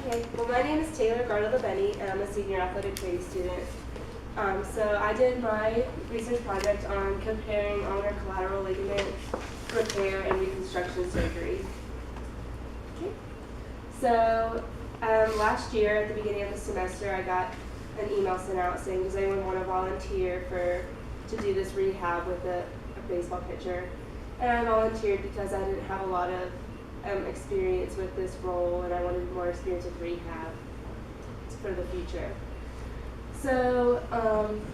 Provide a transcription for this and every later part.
Okay, well my name is Taylor Guardalabene and I'm a senior athletic training student. So I did my research project on comparing ulnar collateral ligament repair and reconstruction surgery. Okay. So last year at the beginning of the semester I got an email sent out saying, does anyone want to volunteer to do this rehab with a baseball pitcher? And I volunteered because I didn't have a lot of experience with this role and I wanted more experience with rehab for the future. So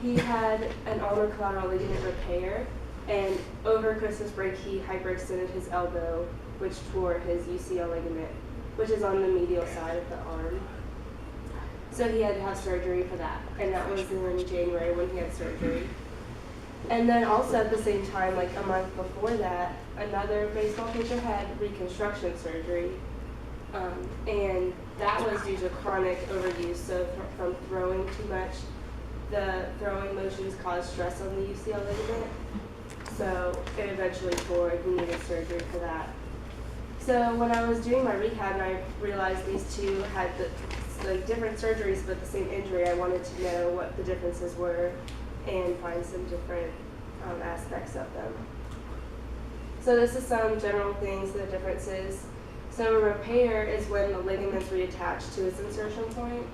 he had an ulnar collateral ligament repair, and over Christmas break he hyperextended his elbow, which tore his UCL ligament, which is on the medial side of the arm. So he had to have surgery for that, and that was in January when he had surgery. And then also at the same time, like a month before that, another baseball pitcher had reconstruction surgery. And that was due to chronic overuse, so from throwing too much, the throwing motions caused stress on the UCL ligament. So it eventually tore, and he needed surgery for that. So when I was doing my rehab and I realized these two had the different surgeries but the same injury, I wanted to know what the differences were and find some different aspects of them. So this is some general things, the differences. So a repair is when the ligament's reattached to its insertion point.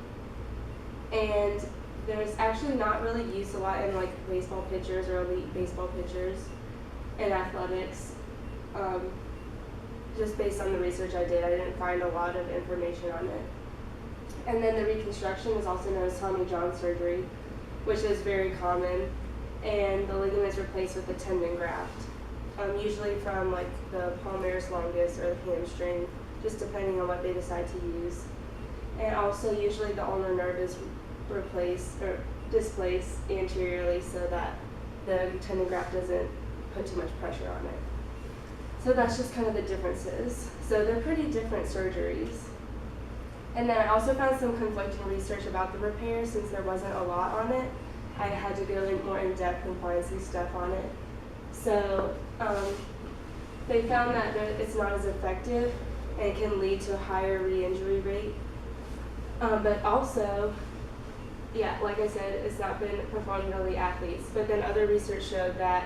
And there's actually not really used a lot in like baseball pitchers or elite baseball pitchers in athletics. Just based on the research I did, I didn't find a lot of information on it. And then the reconstruction is also known as Tommy John surgery, which is very common, and the ligament is replaced with a tendon graft, usually from like the palmaris longus or the hamstring, just depending on what they decide to use. And also usually the ulnar nerve is replaced or displaced anteriorly so that the tendon graft doesn't put too much pressure on it. So that's just kind of the differences. So they're pretty different surgeries. And then I also found some conflicting research about the repair since there wasn't a lot on it. I had to go more in depth and find some stuff on it. So they found that it's not as effective and can lead to a higher re-injury rate. But also, yeah, like I said, it's not been performed in elite athletes. But then other research showed that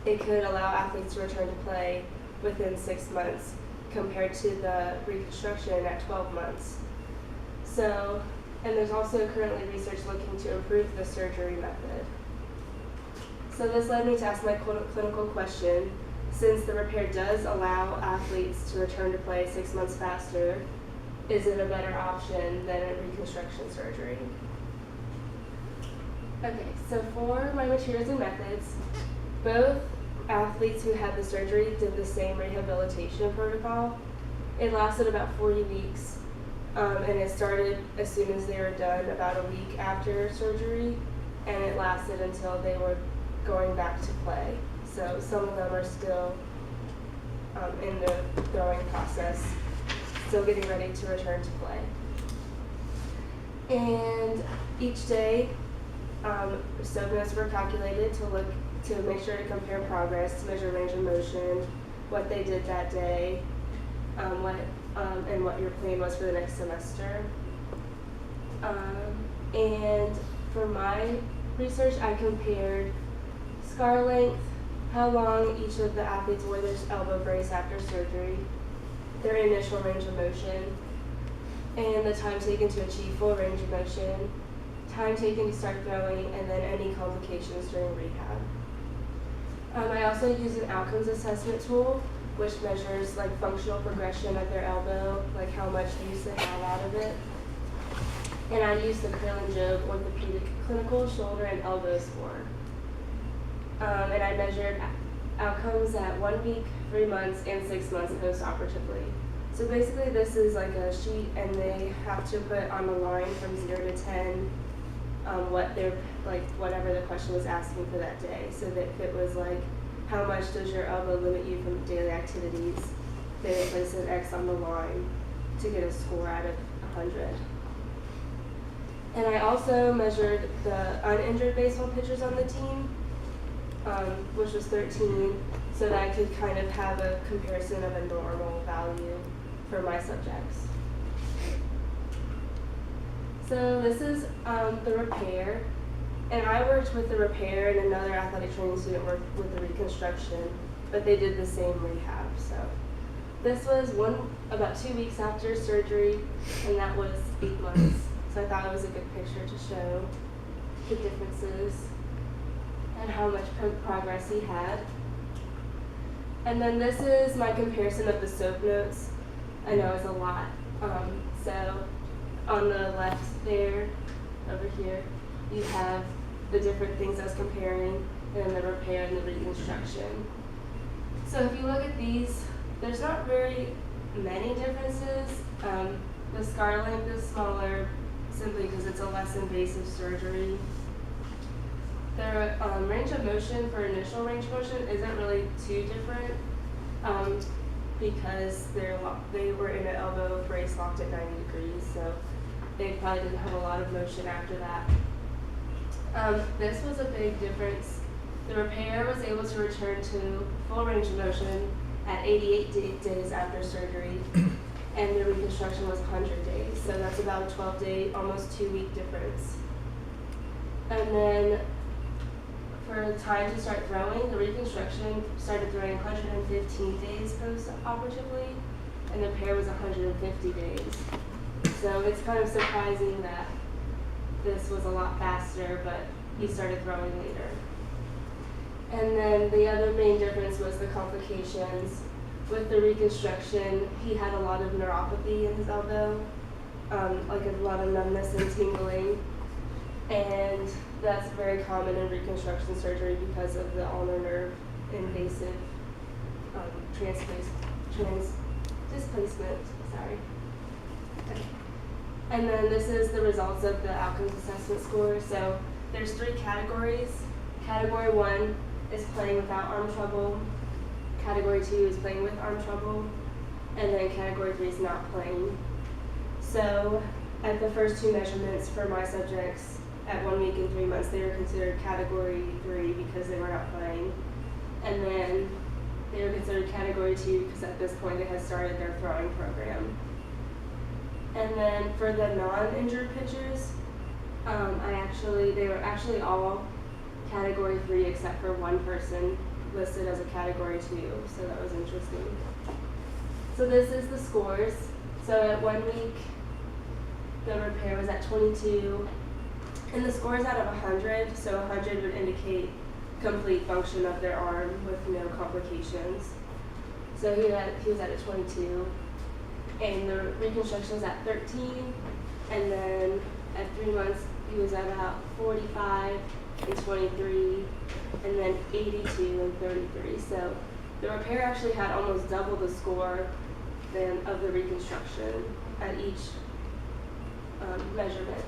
it could allow athletes to return to play within 6 months compared to the reconstruction at 12 months. So, and there's also currently research looking to improve the surgery method. So this led me to ask my clinical question, since the repair does allow athletes to return to play 6 months faster, is it a better option than a reconstruction surgery? Okay, so for my materials and methods, both athletes who had the surgery did the same rehabilitation protocol. It lasted about 40 weeks, and it started as soon as they were done, about a week after surgery, and it lasted until they were going back to play. So some of them are still in the throwing process, still getting ready to return to play. And each day, soap notes were calculated to make sure to compare progress, to measure range of motion, what they did that day, and what your plan was for the next semester. And for my research, I compared scar length, how long each of the athletes wore their elbow brace after surgery, their initial range of motion, and the time taken to achieve full range of motion, time taken to start throwing, and then any complications during rehab. I also use an outcomes assessment tool, which measures like functional progression of their elbow, like how much use they have out of it. And I use the Curl and Jobe Orthopedic Clinical Shoulder and Elbow Score. And I measured outcomes at 1 week, 3 months, and 6 months post-operatively. So basically this is like a sheet, and they have to put on the line from 0 to 10 what they're like, whatever the question was asking for that day. So that if it was like, how much does your elbow limit you from daily activities, they would place an X on the line to get a score out of 100. And I also measured the uninjured baseball pitchers on the team, which was 13, so that I could kind of have a comparison of a normal value for my subjects. So this is the repair, and I worked with the repair, and another athletic training student worked with the reconstruction, but they did the same rehab. So this was about 2 weeks after surgery, and that was 8 months. So I thought it was a good picture to show the differences and how much progress he had. And then this is my comparison of the soap notes. I know it's a lot. So on the left there, over here, you have the different things I was comparing, and then the repair and the reconstruction. So if you look at these, there's not very many differences. The scar length is smaller simply because it's a less invasive surgery. The range of motion for initial range of motion isn't really too different because they were in an elbow brace locked at 90 degrees, so they probably didn't have a lot of motion after that. This was a big difference. The repair was able to return to full range of motion at 88 days after surgery, and the reconstruction was 100 days, so that's about a 12-day, almost 2-week difference. And then for time to start throwing, the reconstruction started throwing 115 days post-operatively, and the repair was 150 days. So it's kind of surprising that this was a lot faster, but he started throwing later. And then the other main difference was the complications. With the reconstruction, he had a lot of neuropathy in his elbow, like a lot of numbness and tingling. And that's very common in reconstruction surgery because of the ulnar nerve invasive displacement. Sorry. Okay. And then this is the results of the outcomes assessment score. So there's 3 categories. Category 1 is playing without arm trouble. Category 2 is playing with arm trouble. And then category 3 is not playing. So at the first 2 measurements for my subjects, at 1 week and 3 months, they were considered category 3 because they were not playing. And then they were considered category 2 because at this point they had started their throwing program. And then for the non-injured pitchers, they were actually all category 3 except for one person listed as a category 2, so that was interesting. So this is the scores. So at 1 week, the repair was at 22, and the scores out of 100, so 100 would indicate complete function of their arm with no complications. So he was at a 22, and the reconstruction was at 13, and then at 3 months, he was at about 45 and 23, and then 82 and 33. So the repair actually had almost double the score of the reconstruction at each measurement.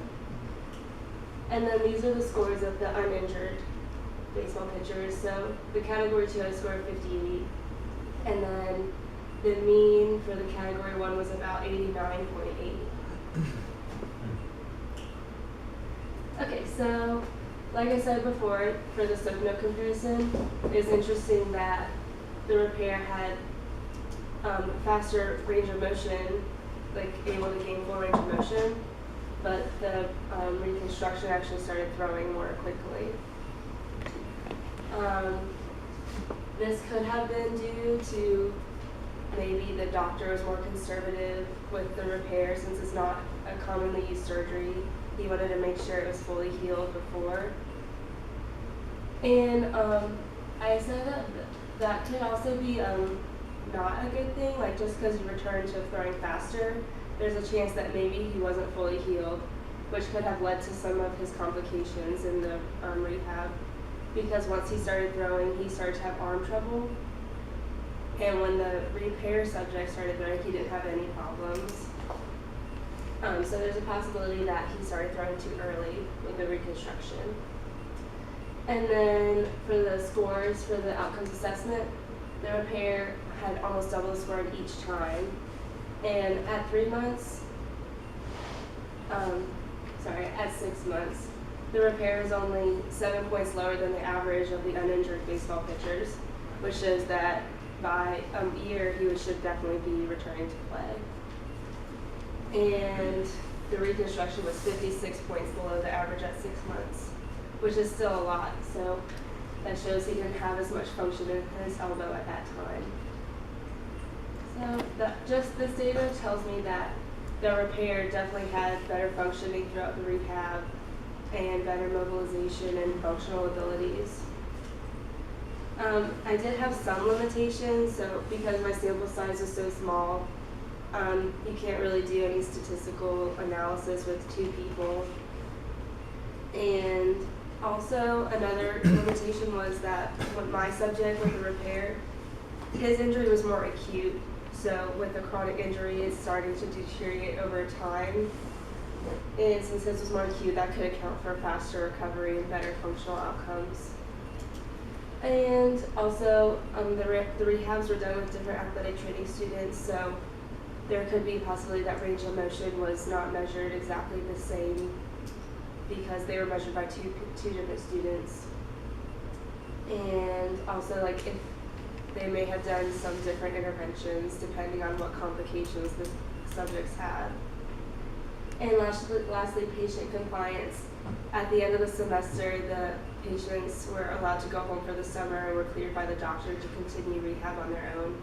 And then these are the scores of the uninjured baseball pitchers. So the category 2 had a score of 58, and then the mean for the category 1 was about 89.8. Okay, so like I said before, for the soap note comparison, it's interesting that the repair had faster range of motion, like able to gain full range of motion, but the reconstruction actually started throwing more quickly. This could have been due to maybe the doctor was more conservative with the repair since it's not a commonly used surgery. He wanted to make sure it was fully healed before. And I said that could also be not a good thing, like just because you return to throwing faster, there's a chance that maybe he wasn't fully healed, which could have led to some of his complications in the rehab. Because once he started throwing, he started to have arm trouble. And when the repair subject started throwing, he didn't have any problems. So there's a possibility that he started throwing too early with the reconstruction. And then for the scores for the outcomes assessment, the repair had almost double the score each time. And at 3 months, at 6 months, the repair was only 7 points lower than the average of the uninjured baseball pitchers, which shows that by a year he should definitely be returning to play. And the reconstruction was 56 points below the average at 6 months, which is still a lot. So that shows he didn't have as much function in his elbow at that time. So just this data tells me that the repair definitely had better functioning throughout the rehab and better mobilization and functional abilities. I did have some limitations, so because my sample size was so small, you can't really do any statistical analysis with 2 people. And also another limitation was that with my subject with the repair, his injury was more acute. So with the chronic injury, it's starting to deteriorate over time. And since this was more acute, that could account for faster recovery and better functional outcomes. And also, the rehabs were done with different athletic training students, so there could be a possibility that range of motion was not measured exactly the same because they were measured by two different students. And also, like, if they may have done some different interventions depending on what complications the subjects had. And lastly, patient compliance. At the end of the semester, the patients were allowed to go home for the summer and were cleared by the doctor to continue rehab on their own.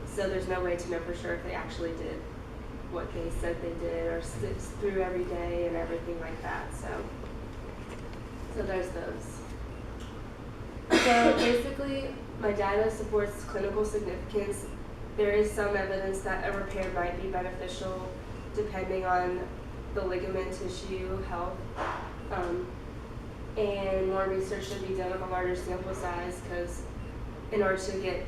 So there's no way to know for sure if they actually did what they said they did or sit through every day and everything like that. So there's those. So basically, my data supports clinical significance. There is some evidence that a repair might be beneficial depending on the ligament tissue health. And more research should be done with a larger sample size because in order to get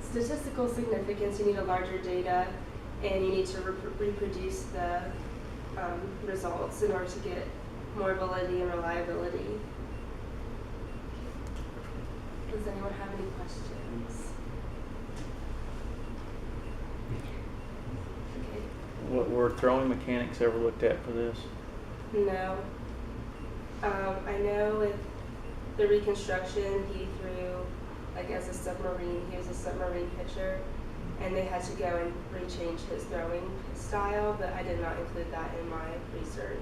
statistical significance, you need a larger data and you need to reproduce the results in order to get more validity and reliability. Does anyone have any questions? Okay. Were throwing mechanics ever looked at for this? No. I know with the reconstruction, he threw, I guess, a submarine. He was a submarine pitcher, and they had to go and rechange his throwing style, but I did not include that in my research.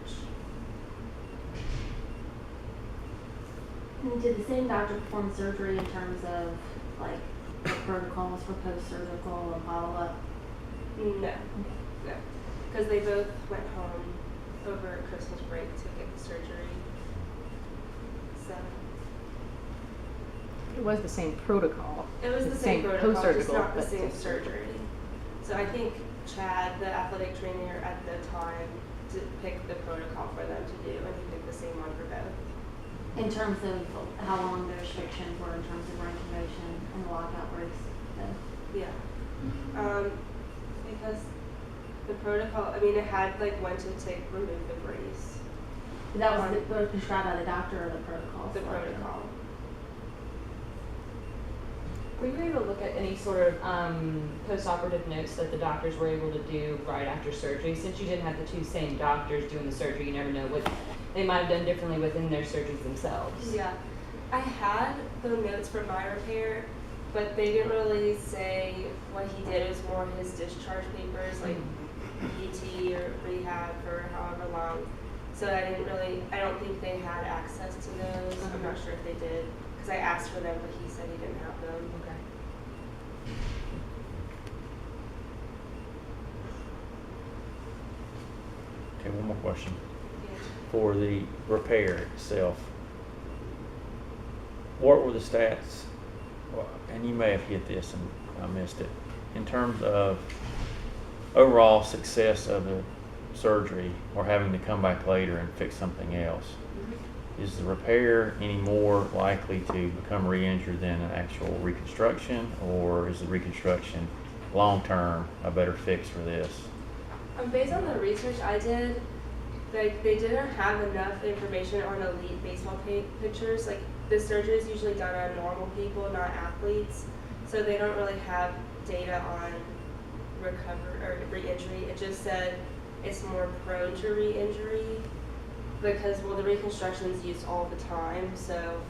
And did the same doctor perform surgery in terms of like the protocols for post-surgical and follow-up? No, because they both went home over Christmas break to get the surgery. So it was the same protocol. It was the same protocol, just not the but same surgery. So I think Chad, the athletic trainer at the time, picked the protocol for them to do, and he picked the same one for both. In terms of how long the restrictions were in terms of range of motion and the lockout breaks? Yeah. Because the protocol, I mean, it had like when to remove the brace. That was prescribed by the doctor or the protocol? The protocol. Were you able to look at any sort of post-operative notes that the doctors were able to do right after surgery? Since you didn't have the 2 same doctors doing the surgery, you never know what they might have done differently within their surgeries themselves. Yeah. I had the notes for my repair, but they didn't really say what he did. It was more his discharge papers, like PT or rehab for however long. So I don't think they had access to those. I'm not sure if they did, because I asked for them, but he said he didn't have them. Okay. Okay, one more question. Yeah. For the repair itself, what were the stats, and you may have hit this and I missed it, in terms of overall success of the surgery or having to come back later and fix something else? Is the repair any more likely to become re-injured than an actual reconstruction, or is the reconstruction long-term a better fix for this? Based on the research I did, like they didn't have enough information on elite baseball pitchers. Like the surgery is usually done on normal people, not athletes, so they don't really have data on recovery or re-injury. It just said it's more prone to re-injury because, well, the reconstruction is used all the time, so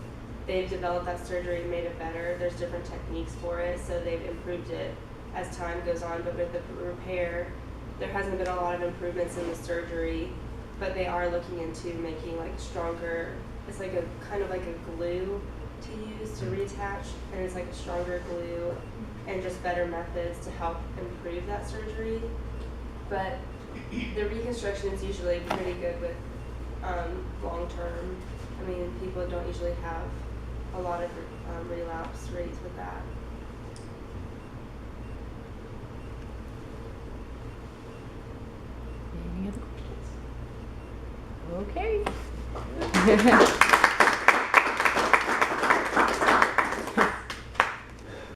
they've developed that surgery and made it better. There's different techniques for it, so they've improved it as time goes on. But with the repair, there hasn't been a lot of improvements in the surgery, but they are looking into making like stronger, it's like a kind of like a glue to use to reattach, and it's like a stronger glue and just better methods to help improve that surgery. But the reconstruction is usually pretty good with long term. I mean, people don't usually have a lot of relapse rates with that. Any other questions? Okay.